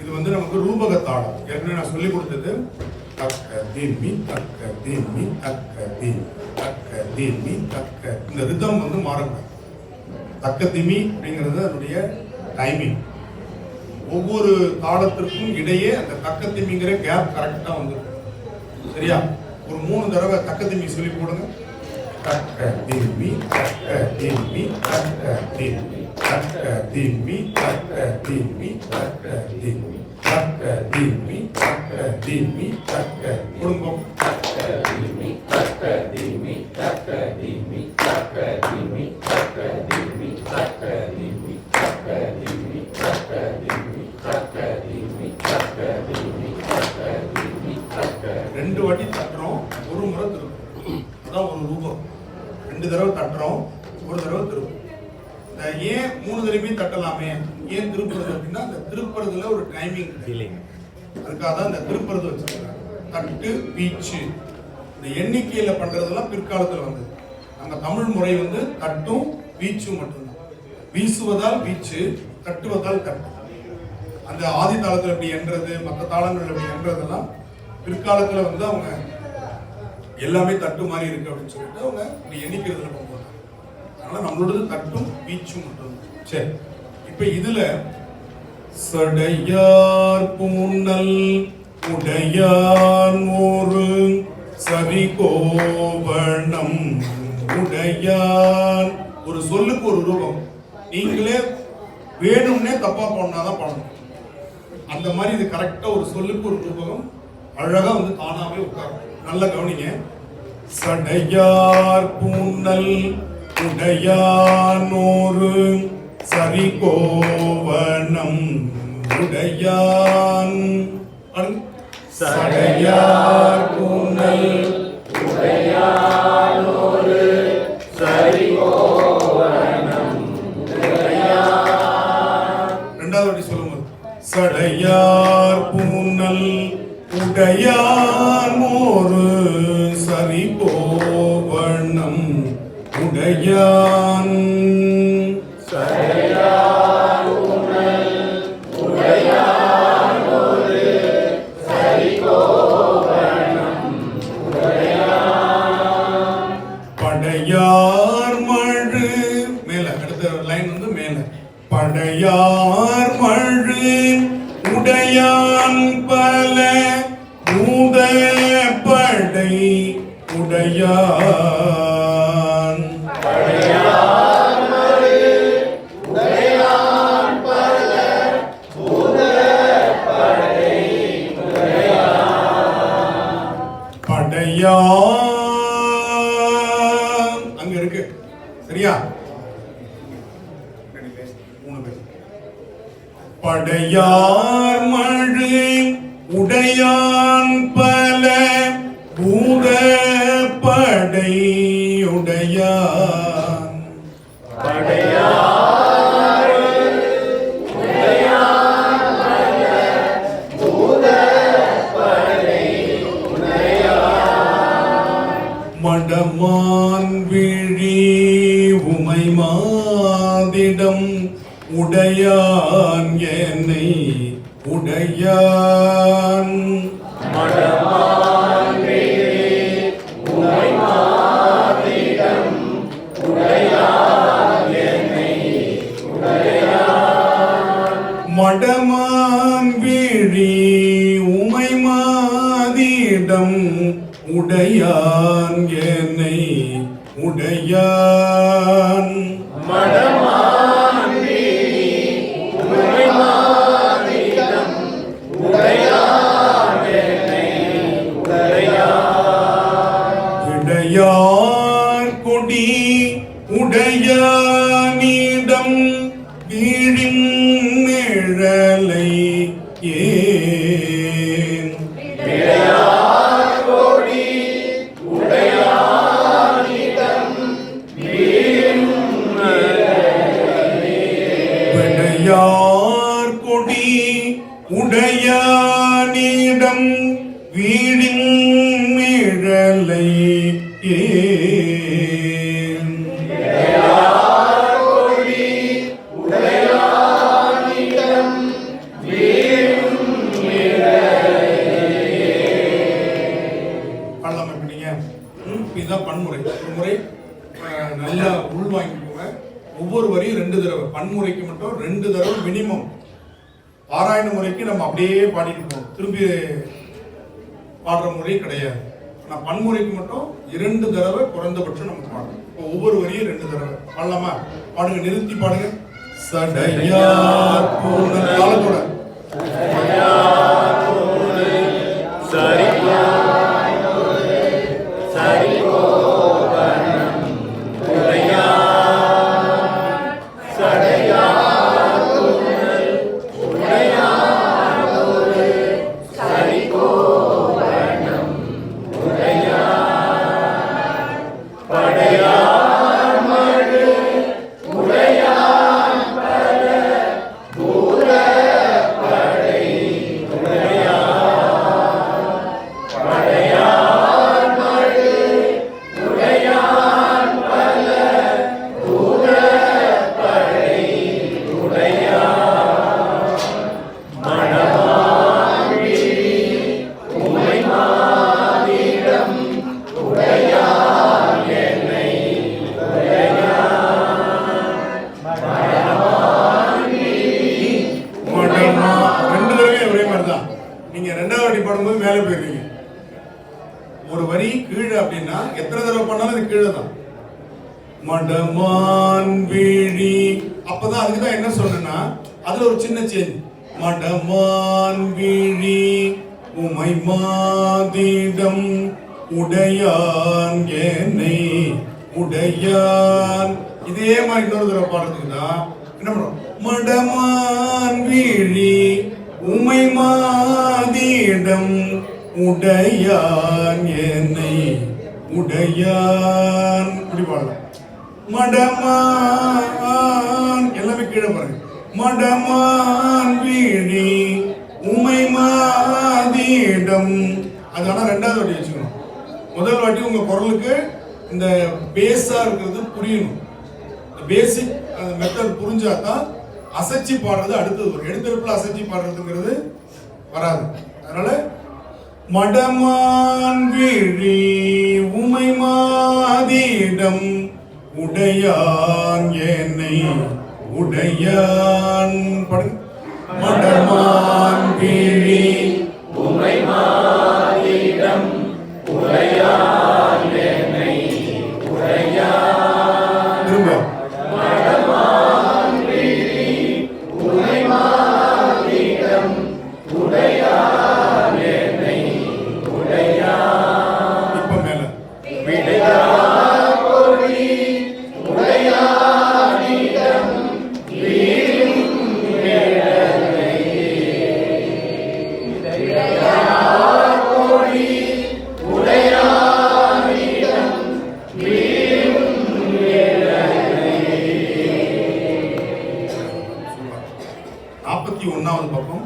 இது வந்து நமக்கு ரூபக தாளம். ஏற்கனவே நான் சொல்லி கொடுத்தது தக்க தீமி தக்க தீமி தக்க தீமி தக்க தீமி தக்க. இந்த ரிதம் வந்து மாறக்கூடாது. தக்க திமி அப்படிங்கிறது அதனுடைய டைமிங். ஒவ்வொரு தாளத்திற்கும் இடையே அந்த தக்க திமிங்கிற கேப் கரெக்டா வந்துடும். சரியா? ஒரு 3 தடவை தக்க திமி சொல்லி போடுங்க. தக்க திமி தக்க திமி தக்க திமி தக்க திமி தக்க திமி தக்க திமி தக்க திமி தக்க திமி தக்க. குடும்பம் தக்க திமி தக்க திமி தக்க திமி தக்க திமி தக்க திமி தக்க திமி தக்க திமி தக்க திமி தக்க திமி தக்க திமி தக்க திமி தக்க. 2 வாட்டி தட்டுறோம், ஒரு முறை திருப்பம். அதான் ஒரு ரூபம். 2 தடவை தட்டுறோம், ஒரு தடவை திருப்பம். ஏன் 3 தடவையும் தட்டலாமே, ஏன் திருப்புறது அப்படின்னா அந்த திருப்புறதுல ஒரு டைமிங் ஃபீலிங். அதுக்காக தான் இந்த திருப்புறது வச்சிருக்காங்க. தட்டு வீச்சு இந்த எண்ணிக்கையில பண்றதெல்லாம் பிற்காலத்தில் வந்தது. நம்ம தமிழ் முறை வந்து தட்டும் வீச்சும் மட்டும்தான். வீசுவதால் வீச்சு, தட்டுவதால் தட்டு. அந்த ஆதி தாளத்தில் எப்படி என்றது, மற்ற தாளங்கள் எப்படி என்றதெல்லாம் பிற்காலத்தில் வந்து அவங்க எல்லாமே தட்டு மாதிரி இருக்கு அப்படின்னு சொல்லிட்டு அவங்க இப்படி எண்ணிக்கிறதுல கொண்டு வந்தாங்க. அதனால நம்மளோடது தட்டும் வீச்சும் மட்டும். சரி, இப்ப இதுல சடையார் பூனல் உடையான் ஒரு சரிகோவணம் உடையான். ஒரு சொல்லுக்கு ஒரு ரூபம். நீங்களே வேணும்னே தப்பா பண்ணாதான் பண்ணணும். அந்த மாதிரி இது கரெக்டா ஒரு சொல்லுக்கு ஒரு ரூபகம் அழகா வந்து தானாவே உட்காரும். நல்ல கவனிங்க. சடையார் பூனல் உடையானோரு சரிகோவணம் உடையான். சடையார் பூனல் உடையானோரு சரிகோவணம் உடையான். ரெண்டாவது வாட்டி சொல்லுங்க. சடையார் பூனல் உடையானோரு சரிகோவணம் உடையான். சடையார் பூனல் உடையானோரு சரிகோவணம் உடையான். படையார் மழு மேல, அடுத்த லைன் வந்து மேல. படையார் மழு உடையான் பல பூத படை உடையான். படையார் மழு உடையான் பல பூத படை உடையான். படையான் அங்க இருக்கு. சரியா? படையார் மழு உடையான் பல பூத படை உடையான். படையார் உடையான் பல பூத படை உடையான். மடமான் விழி உமை மாதிடம் உடையான் என்னை உடையான். மடமான் விழி உமை மாதிடம் உடையான் என்னை உடையான். மடமான் விழி உமை மாதிடம் உடையான் என்னை உடையான். மடமான் விழி உமை மாதிடம் உடையான் என்னை உடையான். இடையார் கொடி உடையானிடம் வீழின் நிழலை ஏன். இடையார் கொடி உடையானிடம் வீழின் நிழலை. இடையார் கொடி உடையானிடம் வீழின் நிழலை ஏன். இடையார் கொடி உடையானிடம் வீழின் பன்முறைக்கு மட்டும் 2 தடவை மினிமம். பாராயண முறைக்கு நம்ம அப்படியே பாடிட்டு போவோம், திருப்பி பாடுற முறை கிடையாது. நான் பன்முறைக்கு மட்டும் 2 தடவை குறைந்தபட்சம் நம்ம பாடணும். இப்போ ஒவ்வொரு வரியும் 2 தடவை பாடலாமா? பாடுங்க, நிறுத்தி பாடுங்க. சடையார் பூன காலத்தோட மேலே போயிருக்கீங்க. ஒரு வரி கீழே அப்படின்னா எத்தனை தடவை பண்ணாலும் அது கீழே தான். மடமான் வீழி, அப்பதான் அதுக்குதான் என்ன சொன்னா அதுல ஒரு சின்ன சேஞ்ச். மடமான் வீழி உமை மாதிடம் உடையான் என்னை உடையான். இதே மாதிரி இன்னொரு தடவை பாடுறதுக்கு தான் என்ன பண்றோம்? மடமான் வீழி உமை மாதிடம் உடையான் என்னை உடையான். இப்படி பாடலாம். மடமான் எல்லாமே கீழே பாருங்க. மடமான் வீழி உமை மாதிடம். அது ஆனா 2வது வாட்டி வச்சுக்கணும். முதல் வாட்டி உங்க குரலுக்கு இந்த பேஸா இருக்கிறது புரியணும். பேசிக் மெத்தட் புரிஞ்சாதான் அசைச்சி பாடுறது அடுத்தது வரும். எடுத்தெடுப்புல அசைச்சி பாடுறதுங்கிறது வராது. அதனால மடமான் வீழி உமை மாதிடம் உடையான் என்னை உடையான். மடமான் வீழி உமை மாதிடம் உடையான் என்னை உடையான். திரும்ப பக்கம்